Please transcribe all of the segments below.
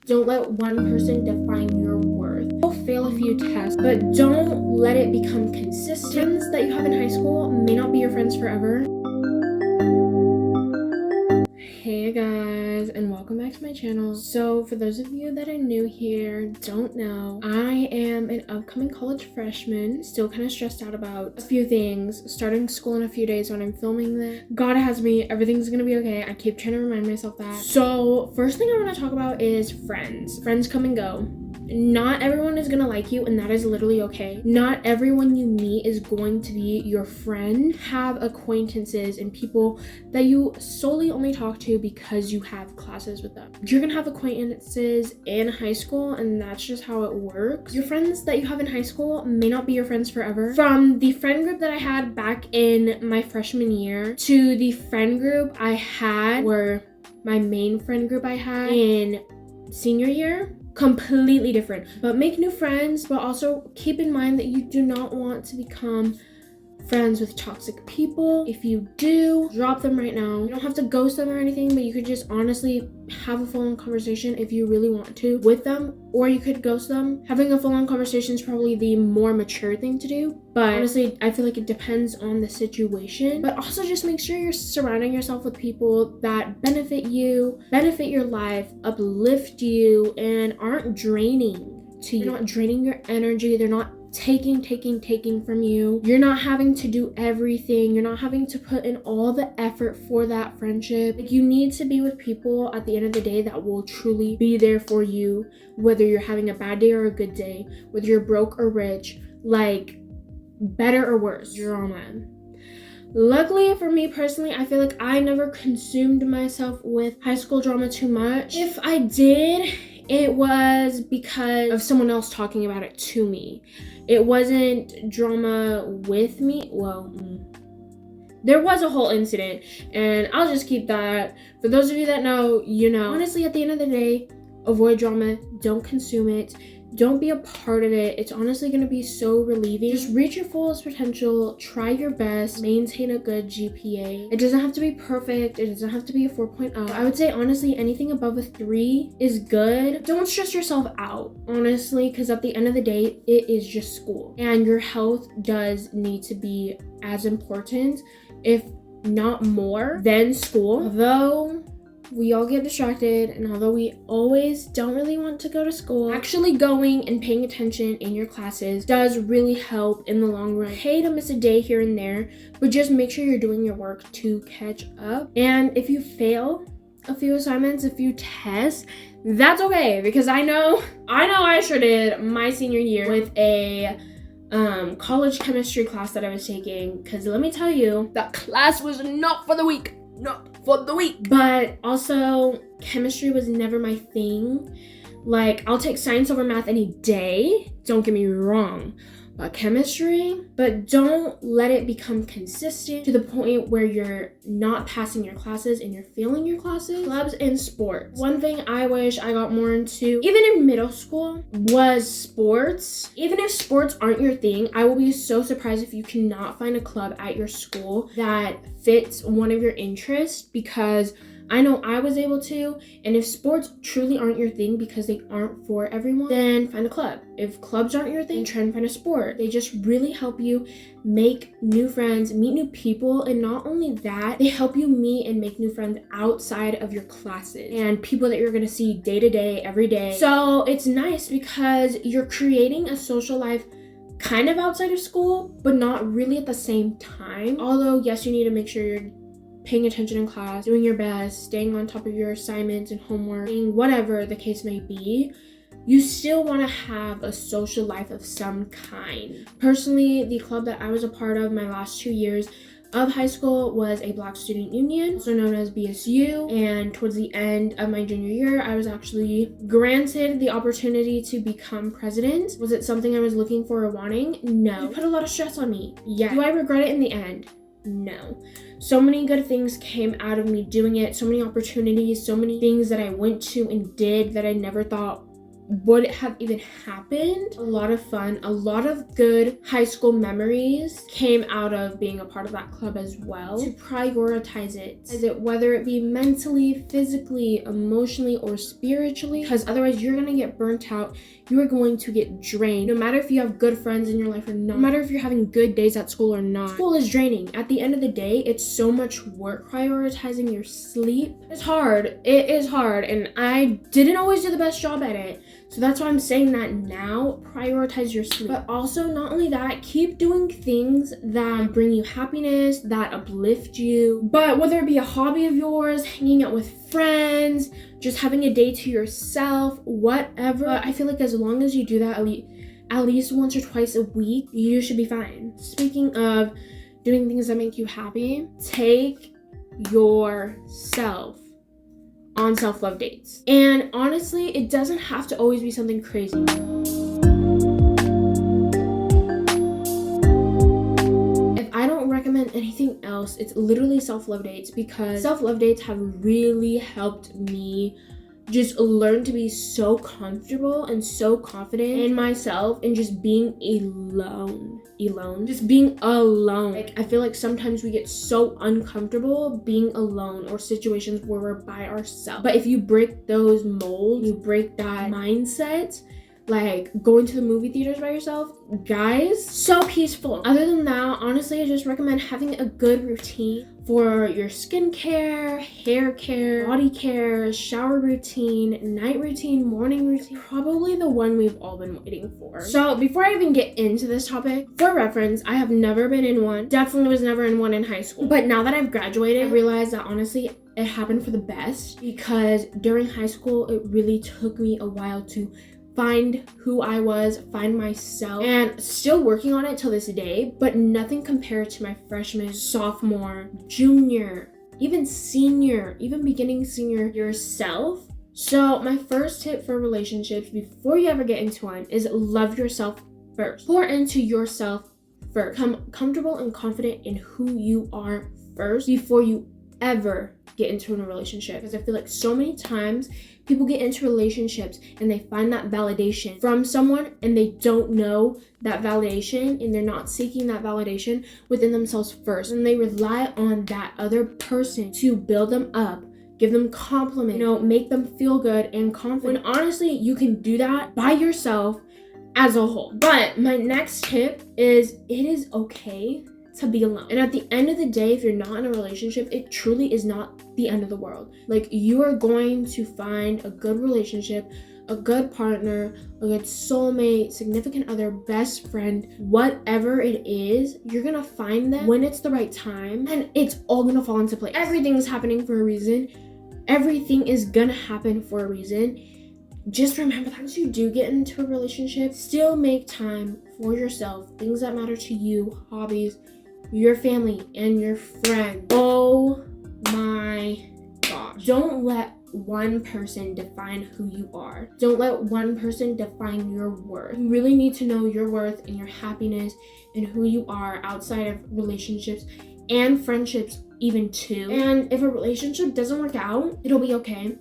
Don't let one person define your worth. You'll fail a few tests, but don't let it become consistent. Friends that you have in high school may not be your friends forever. Hey guys, and welcome back to my channel. So for those of you that are new here, don't know, I am an upcoming college freshman, still kind of stressed out about a few things, starting school in a few days when I'm filming this. God has me, everything's gonna be okay. I keep trying to remind myself that. So first thing I want to talk about is friends. Friends come and go. Not everyone is gonna like you, and that is literally okay. Not everyone you meet is going to be your friend. Have acquaintances and people that you solely only talk to because you have classes with them. You're gonna have acquaintances in high school, and that's just how it works. Your friends that you have in high school may not be your friends forever. From the friend group that I had back in my freshman year to the friend group I had, or my main friend group I had in senior year, completely different. But make new friends, but also keep in mind that you do not want to become friends with toxic people. If you do, drop them right now. You don't have to ghost them or anything, but you could just honestly have a full-on conversation if you really want to with them, or you could ghost them. Having a full-on conversation is probably the more mature thing to do, but honestly I feel like it depends on the situation. But also just make sure you're surrounding yourself with people that benefit you, benefit your life, uplift you, and aren't draining to you. They're not draining your energy. They're not taking from you. You're not having to do everything. You're not having to put in all the effort for that friendship. Like, you need to be with people at the end of the day that will truly be there for you, whether you're having a bad day or a good day, whether you're broke or rich, like better or worse, you're all man. Luckily for me personally, I feel like I never consumed myself with high school drama too much. If I did, it was because of someone else talking about it to me. It wasn't drama with me. Well, there was a whole incident, and I'll just keep that. For those of you that know, you know. Honestly, at the end of the day, avoid drama. Don't consume it. Don't be a part of it. It's honestly going to be so relieving. Just reach your fullest potential. Try your best. Maintain a good GPA. It doesn't have to be perfect. It doesn't have to be a 4.0. I would say, honestly, anything above a 3 is good. Don't stress yourself out, honestly, because at the end of the day, it is just school. And your health does need to be as important, if not more, than school. Although we all get distracted, and although we always don't really want to go to school, actually going and paying attention in your classes does really help in the long run. Okay to miss a day here and there, but just make sure you're doing your work to catch up. And if you fail a few assignments, a few tests, that's okay, because I know I sure did my senior year with a college chemistry class that I was taking, because let me tell you, that class was not for the weak. Not for the weak. But also, chemistry was never my thing. Like, I'll take science over math any day, don't get me wrong, but chemistry. But don't let it become consistent to the point where you're not passing your classes and you're failing your classes. Clubs and sports. One thing I wish I got more into, even in middle school, was sports. Even if sports aren't your thing, I will be so surprised if you cannot find a club at your school that fits one of your interests, because I know I was able to. And if sports truly aren't your thing because they aren't for everyone, then find a club. If clubs aren't your thing, try and find a sport. They just really help you make new friends, meet new people, and not only that, they help you meet and make new friends outside of your classes and people that you're gonna see day to day, every day. So it's nice because you're creating a social life kind of outside of school, but not really at the same time. Although, yes, you need to make sure you're paying attention in class, doing your best, staying on top of your assignments and homework, whatever the case may be, you still want to have a social life of some kind. Personally, the club that I was a part of my last 2 years of high school was a Black Student Union, also known as BSU, and towards the end of my junior year, I was actually granted the opportunity to become president. Was it something I was looking for or wanting? No. It put a lot of stress on me. Yeah. Do I regret it in the end? No. So many good things came out of me doing it, so many opportunities, so many things that I went to and did that I never thought would have even happened. A lot of fun, a lot of good high school memories came out of being a part of that club as well. To prioritize it, whether it be mentally, physically, emotionally, or spiritually, because otherwise you're gonna get burnt out. You are going to get drained. No matter if you have good friends in your life or not, no matter if you're having good days at school or not, school is draining. At the end of the day, it's so much work. Prioritizing your sleep, it's hard. It is hard, and I didn't always do the best job at it. So that's why I'm saying that now. Prioritize your sleep. But also, not only that, keep doing things that bring you happiness, that uplift you. But whether it be a hobby of yours, hanging out with friends, just having a day to yourself, whatever. I feel like as long as you do that at least once or twice a week, you should be fine. Speaking of doing things that make you happy, take yourself on self-love dates. And honestly, it doesn't have to always be something crazy. If I don't recommend anything else, it's literally self-love dates, because self-love dates have really helped me just learn to be so comfortable and so confident in myself and just being alone. Just being alone. Like, I feel like sometimes we get so uncomfortable being alone, or situations where we're by ourselves. But if you break those molds, you break that mindset, like going to the movie theaters by yourself, guys, so peaceful. Other than that, honestly, I just recommend having a good routine for your skincare, hair care, body care, shower routine, night routine, morning routine. Probably the one we've all been waiting for. So before I even get into this topic, for reference, I have never been in one. Definitely was never in one in high school. But now that I've graduated, I realized that honestly, it happened for the best, because during high school, it really took me a while to find who I was, find myself, and still working on it till this day, but nothing compared to my freshman, sophomore, junior, even senior, even beginning senior yourself. So my first tip for relationships before you ever get into one is love yourself first. Pour into yourself first. Become comfortable and confident in who you are first before you ever get into a relationship. Because I feel like so many times people get into relationships and they find that validation from someone, and they don't know that validation, and they're not seeking that validation within themselves first, and they rely on that other person to build them up, give them compliments, make them feel good and confident. When honestly, you can do that by yourself as a whole. But my next tip is, it is okay to be alone. And at the end of the day, if you're not in a relationship, it truly is not the end of the world. Like, you are going to find a good relationship, a good partner, a good soulmate, significant other, best friend, whatever it is, you're gonna find them when it's the right time, and it's all gonna fall into place. Everything's happening for a reason. Everything is gonna happen for a reason. Just remember that once you do get into a relationship, still make time for yourself, things that matter to you, hobbies, your family, and your friends. Oh my gosh. Don't let one person define who you are. Don't let one person define your worth. You really need to know your worth and your happiness and who you are outside of relationships and friendships even too. And if a relationship doesn't work out, it'll be okay.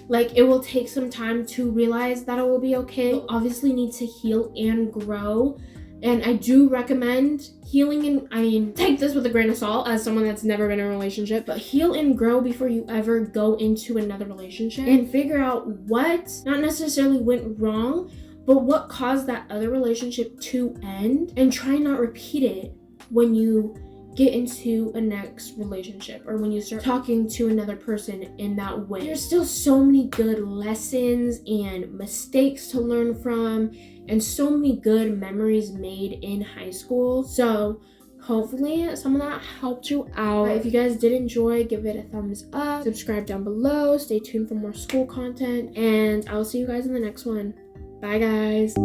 Like, it will take some time to realize that it will be okay. You'll obviously need to heal and grow. And I do recommend healing, and take this with a grain of salt as someone that's never been in a relationship, but heal and grow before you ever go into another relationship, and figure out what not necessarily went wrong, but what caused that other relationship to end, and try not repeat it when you get into a next relationship or when you start talking to another person in that way. There's still so many good lessons and mistakes to learn from, and so many good memories made in high school. So hopefully some of that helped you out. If you guys did enjoy, give it a thumbs up, subscribe down below, stay tuned for more school content, and I'll see you guys in the next one. Bye guys.